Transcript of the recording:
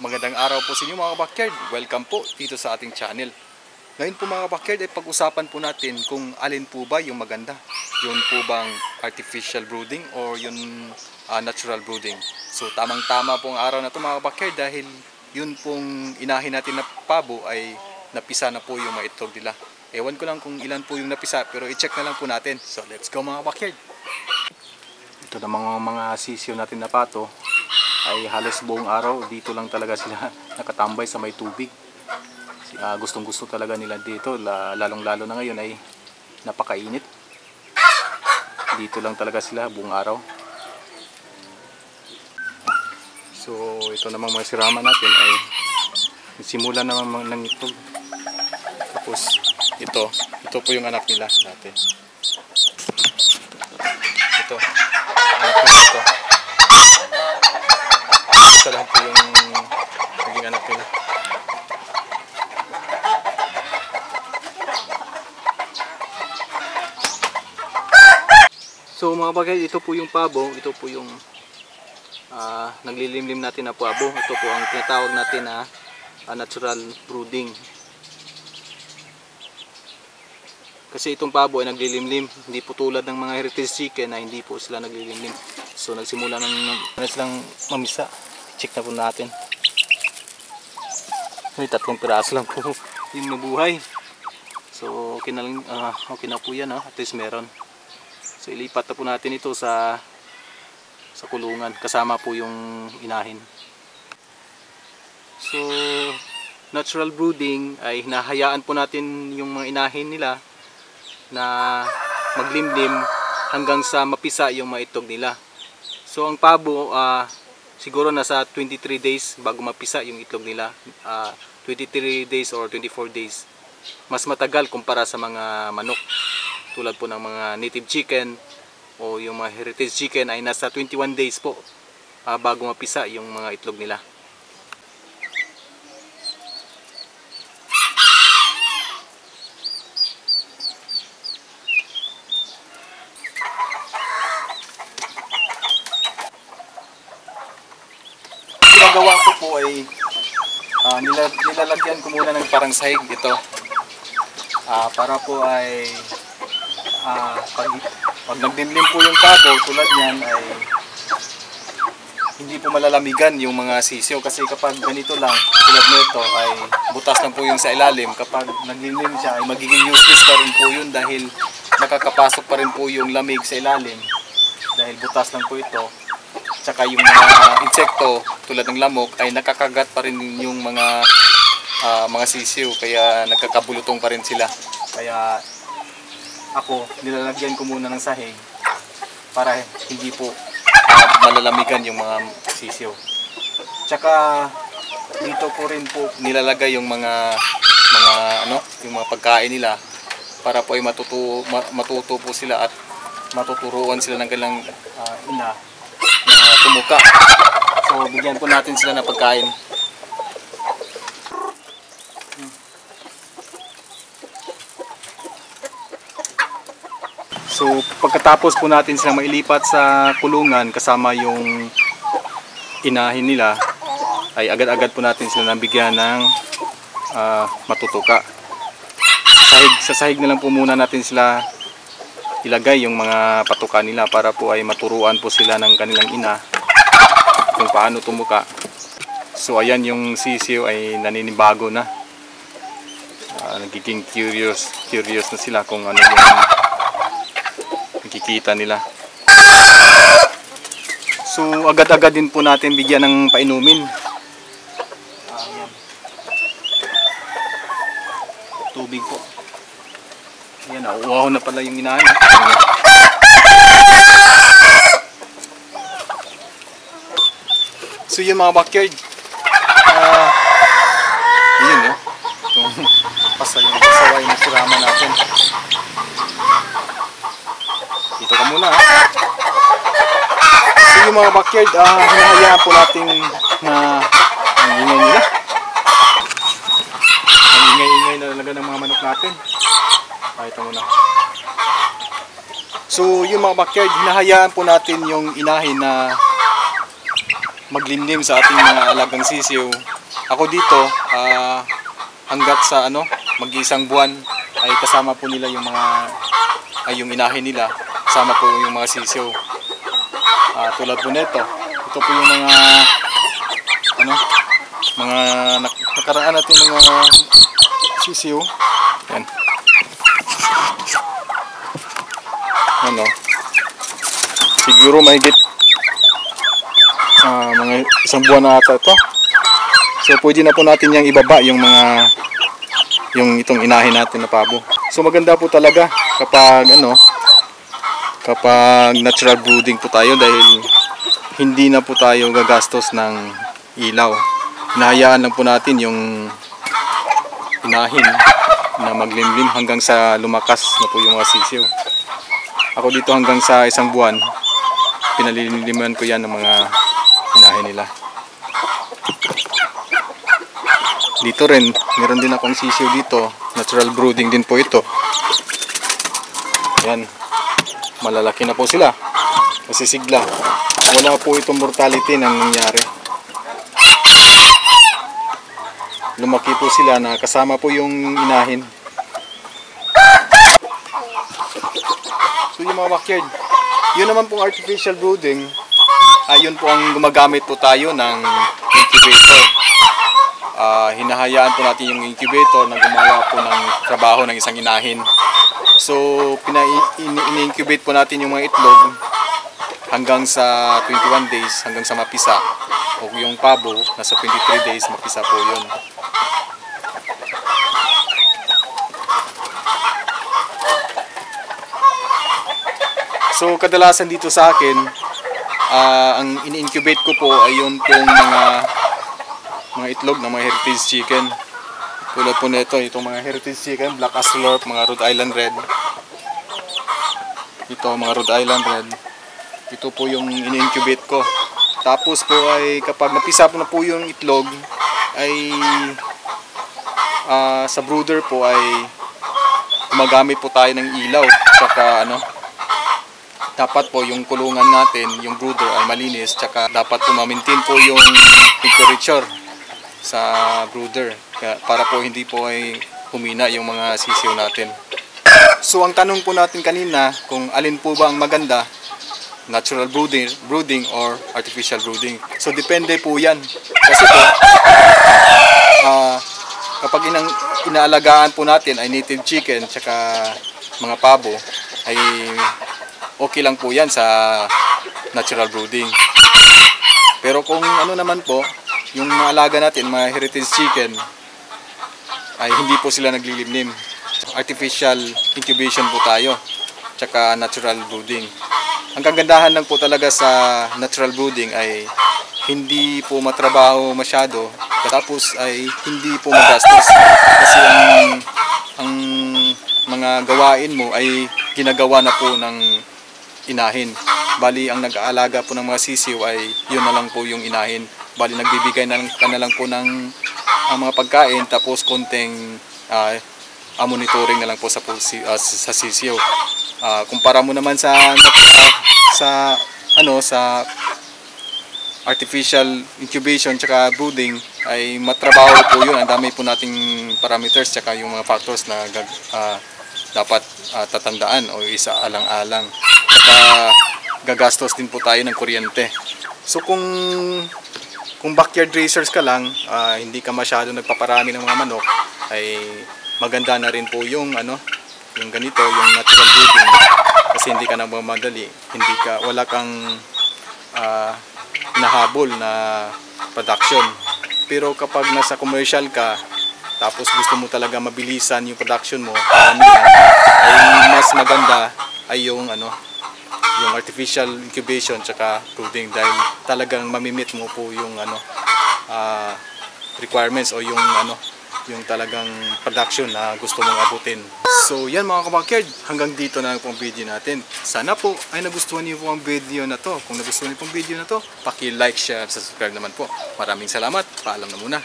Magandang araw po sa inyo mga backyard. Welcome po dito sa ating channel. Ngayon po mga backyard ay pag-usapan po natin kung alin po ba yung maganda. Yun po bang artificial brooding or yung natural brooding. So tamang-tama po ang araw na ito mga backyard dahil yun pong inahin natin na pabo ay napisa na po yung mga itlog nila. Ewan ko lang kung ilan po yung napisa pero i-check na lang po natin. So let's go mga backyard. Ito na mga sisiyo natin na pato ay halos buong araw dito lang talaga sila nakatambay sa may tubig. Gustong gusto talaga nila dito, lalong lalo na ngayon ay napakainit. Dito lang talaga sila buong araw. So ito namang mga sirama natin ay simula naman ng itlog. Tapos ito po yung anak nila dati. Ito anak nila ito. Isa lang po yung naging anak nila. So mga bagay, ito po yung pabo, ito po yung naglilimlim natin na pabo. Ito po ang tinatawag natin na natural brooding. Kasi itong pabo ay naglilimlim, hindi po tulad ng mga heritage chicken na hindi po sila naglilimlim. So nagsimula ng silang mamisa. Check na po natin. May 3 piraso lang po yung nabuhay. So okay na po yan, at least meron. So ilipat na po natin ito sa kulungan kasama po yung inahin. So natural brooding ay hinahayaan po natin yung mga inahin nila na maglimlim hanggang sa mapisa yung mga itlog nila. So ang pabo siguro nasa 23 days bago mapisa yung itlog nila. 23 days or 24 days. Mas matagal kumpara sa mga manok. Tulad po ng mga native chicken o yung mga heritage chicken ay nasa 21 days po bago mapisa yung mga itlog nila. Ginagawa ko po ay nilalagyan ko muna ng parang sahig ito para po ay pag nagdimlim po yung pabo tulad yan ay hindi po malalamigan yung mga sisiyo, kasi kapag ganito lang tulad nito ay butas lang po yung sa ilalim. Kapag nagdimlim siya ay magiging useless pa rin po yun dahil nakakapasok pa rin po yung lamig sa ilalim dahil butas lang po ito. Tsaka yung mga insekto tulad ng lamok ay nakakagat pa rin yung mga sisiw, kaya nagkakabulutong pa rin sila. Kaya ako nilalagyan ko muna ng sahig para hindi po malalamigan yung mga sisiw. Tsaka dito ko rin po nilalagay yung mga pagkain nila para po ay matuto po sila at matuturuan sila ng kanilang ina na tumuka. So bigyan po natin sila ng pagkain. So pagkatapos po natin silang mailipat sa kulungan kasama yung inahin nila ay agad-agad po natin sila nabigyan ng matutuka. Sa sahig na lang po muna natin sila ilagay yung mga patuka nila para po ay maturuan po sila ng kanilang ina kung paano tumuka. So ayan, yung sisiyo ay naninibago na. Nagiging curious na sila kung ano yung nakikita nila. So agad-agad din po natin bigyan ng painumin. Ayan. Tubig po. Ayan, nauuhaw na pala yung inahin. So yun mga backyard. Yun itong pasaway na sirama natin. Dito ka muna So yung mga backyard, hinahayaan po natin na ang ingay nila. Ang ingay-ingay na talaga ng mga manok natin. Ito muna. So yung mga backyard, hinahayaan po natin yung inahin na maglimlim sa ating mga alagang sisiw. Ako dito, hanggat sa mag-iisang buwan ay kasama po nila yung yung inahin nila, kasama po yung mga sisiw. Tulad po nito, ito po yung mga nakaraan natin mga sisiw. Yan. Siguro mahigit mga isang buwan na ata ito. So pwede na po natin yang ibaba yung itong inahin natin na pabo. So maganda po talaga kapag natural brooding po tayo, dahil hindi na po tayo gagastos ng ilaw. Hinahayaan lang po natin yung inahin na maglimlim hanggang sa lumakas na po yung mga sisiw. Ako dito hanggang sa isang buwan, pinalilimihan ko yan ng mga inahin nila. Dito rin, meron din akong sisiw dito. Natural brooding din po ito. Ayan, malalaki na po sila. Masisigla. Wala po itong mortality na nangyari. Lumaki po sila na kasama po yung inahin. So yung mga backyard, yun naman pong artificial brooding, yun po ang gumagamit po tayo ng incubator. Hinahayaan po natin yung incubator na gumawa po ng trabaho ng isang inahin. So in-incubate po natin yung mga itlog hanggang sa 21 days, hanggang sa mapisa. O yung pabo, nasa 23 days, mapisa po yun. So kadalasan dito sa akin, ang in-incubate ko po ay yung pong mga itlog ng mga heritage chicken. Tulad po nito, itong mga heritage chicken, Black Aslorp, mga Rhode Island Red. Ito, mga Rhode Island Red. Ito po yung in-incubate ko. Tapos po ay kapag napisa po na po yung itlog, ay sa brooder po ay gumagamit po tayo ng ilaw. Tsaka dapat po yung kulungan natin, yung brooder ay malinis, tsaka dapat po ma-maintain po yung temperature sa brooder para po hindi po ay humina yung mga sisiw natin. So ang tanong po natin kanina, kung alin po ba ang maganda, natural brooding or artificial brooding. So depende po yan. Kasi po, kapag inaalagaan po natin ay native chicken tsaka mga pabo, ay okay lang po yan sa natural brooding. Pero kung naman po, yung mga alaga natin, mga heritage chicken, ay hindi po sila naglilimlim. Artificial incubation po tayo, tsaka natural brooding. Ang kagandahan lang po talaga sa natural brooding ay hindi po matrabaho masyado, tapos ay hindi po magastos. Kasi ang mga gawain mo ay ginagawa na po ng inahin. Bali, ang nag-aalaga po ng mga sisiw ay yun na lang po yung inahin. Bali, nagbibigay na lang po ng mga pagkain, tapos konting monitoring na lang po sa sisiw. Kumpara mo naman sa artificial incubation tsaka brooding, ay matrabaho po yun. Ang dami po nating parameters tsaka yung mga factors na dapat tatandaan o isaalang-alang. Tsaka gagastos din po tayo ng kuryente. So kung backyard raisers ka lang, hindi ka masyado nagpaparami ng mga manok, ay maganda na rin po yung yung ganito, yung natural brooding, kasi hindi ka nagmamadali, wala kang hinahabol na production. Pero kapag nasa commercial ka, tapos gusto mo talaga mabilisan yung production mo, ay mas maganda ay yung artificial incubation tsaka brooding, dahil talagang mamimit mo po yung requirements o yung talagang production na gusto mong abutin. So yan mga kabakyard, hanggang dito na lang po ang video natin. Sana po ay nagustuhan niyo po ang video na to. Kung nagustuhan niyo po ang video na to, paki-like, share, subscribe naman po. Maraming salamat. Paalam na muna.